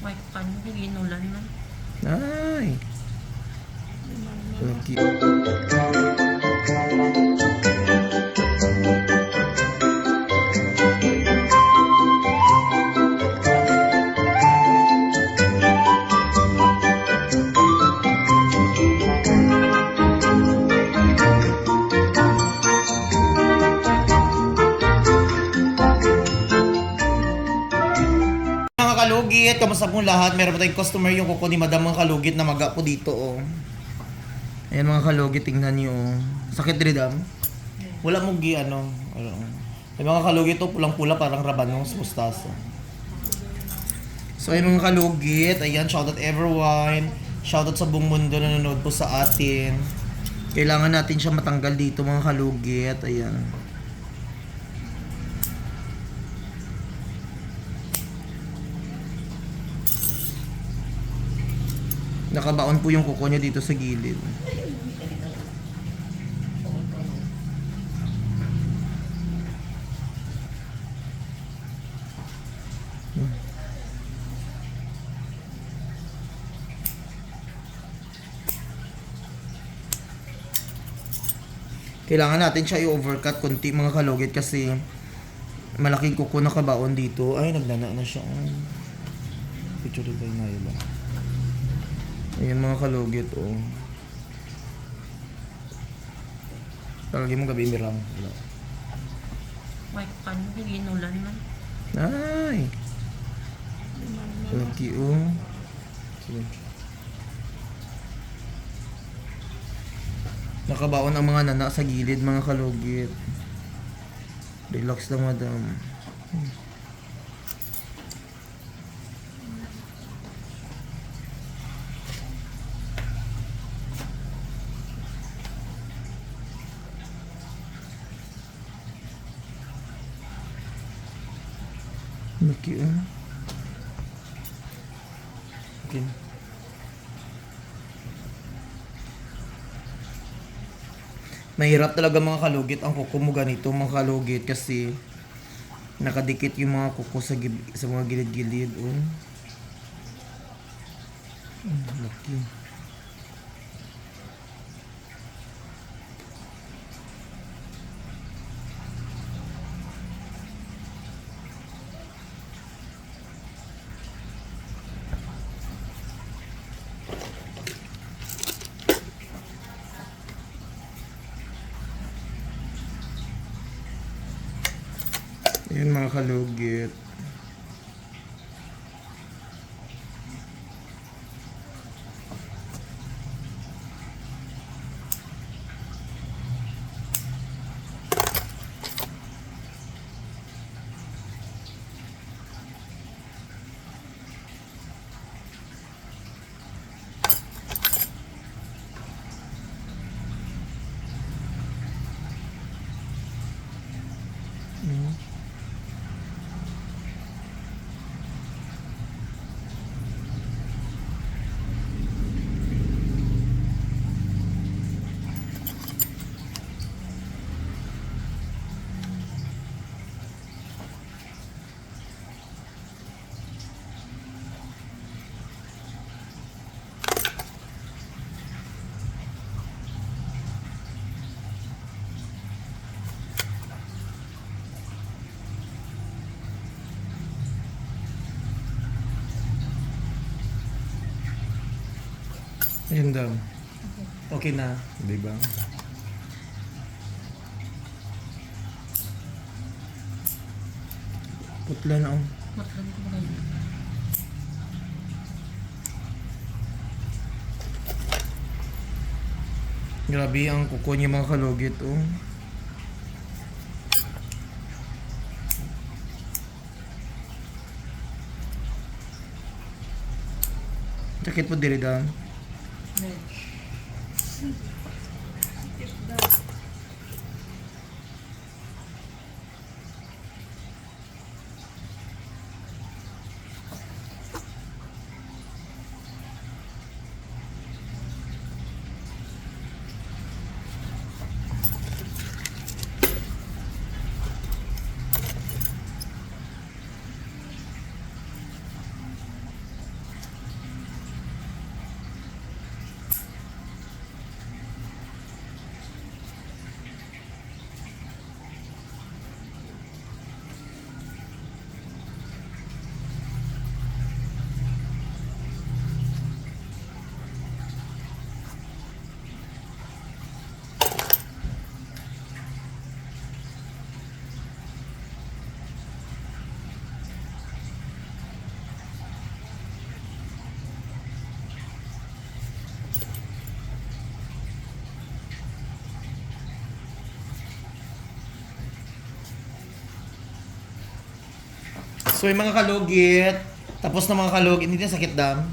May kan ginulan man. Ay. Lagi. Mga kalugit, kamusta pong lahat? Meron pa tayong customer yung kuko ni Madam mga kalugit na maga po dito, oh. Ayan mga kalugit, tingnan nyo, oh. Sakit rin, Dam? Wala mong ano. Yung mga kalugit to, pulang-pula parang rabanos, mustasa. So ayun mga kalugit, ayan, shoutout everyone. Shoutout sa buong mundo na nanonood po sa atin. Kailangan natin siya matanggal dito mga kalugit, ayan. Nakabaon po yung kuko niya dito sa gilid. Kailangan natin siya i-overcut konti mga kalugit kasi malaking kuko na kabaon dito. Ay, nagnana na siya. Picture rin tayo na yun. Ayan mga kalugit, oh. Talagay mo gabi mirang. May kan ginulan man. Ay. Lagi, oh. Sige. Nakabaon ang mga nana sa gilid mga kalugit. Relax lang, Madam. Laki, oh. Okay. Mahirap talaga mga kalugit ang kuko mo ganito mga kalugit kasi nakadikit yung mga kuko sa mga gilid-gilid, oh. Laki. Ayan mga kalugit. Ayun daw. Okay na, di ba? Putla na, oh. Matlan ko ba kayo? Grabe ang kuko niya mga kalugit, oh. Sakit po diri Dan. So yung mga kalugit, tapos na mga kalugit, hindi na sakit dam.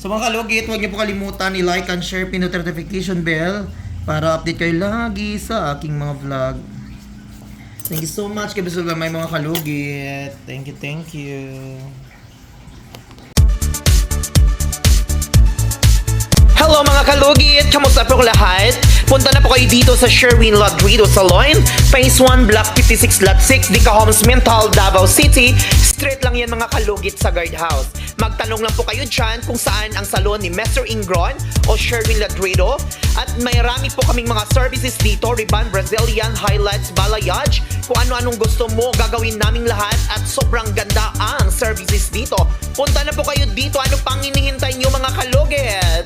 So mga kalugit, huwag niyo po kalimutan i-like and share, pindutin notification bell para update kayo lagi sa aking mga vlog. Thank you so much kay Bisul may mga kalugit. Thank you, thank you. Hello mga kalugit! Kamusta po lahat? Punta na po kayo dito sa Sherwin Ladrido Salon, Phase 1, Block 56, Lot 6, Dica Homes, Mental, Davao City. Straight lang yan mga kalugit sa guardhouse. Magtanong lang po kayo dyan kung saan ang salon ni Mr. Ingron o Sherwin Ladrido. At may rami po kaming mga services dito, Riban, Brazilian, highlights, balayage. Kung ano-anong gusto mo, gagawin naming lahat at sobrang ganda ang services dito. Punta na po kayo dito. Ano pang hinihintay nyo mga kalugit?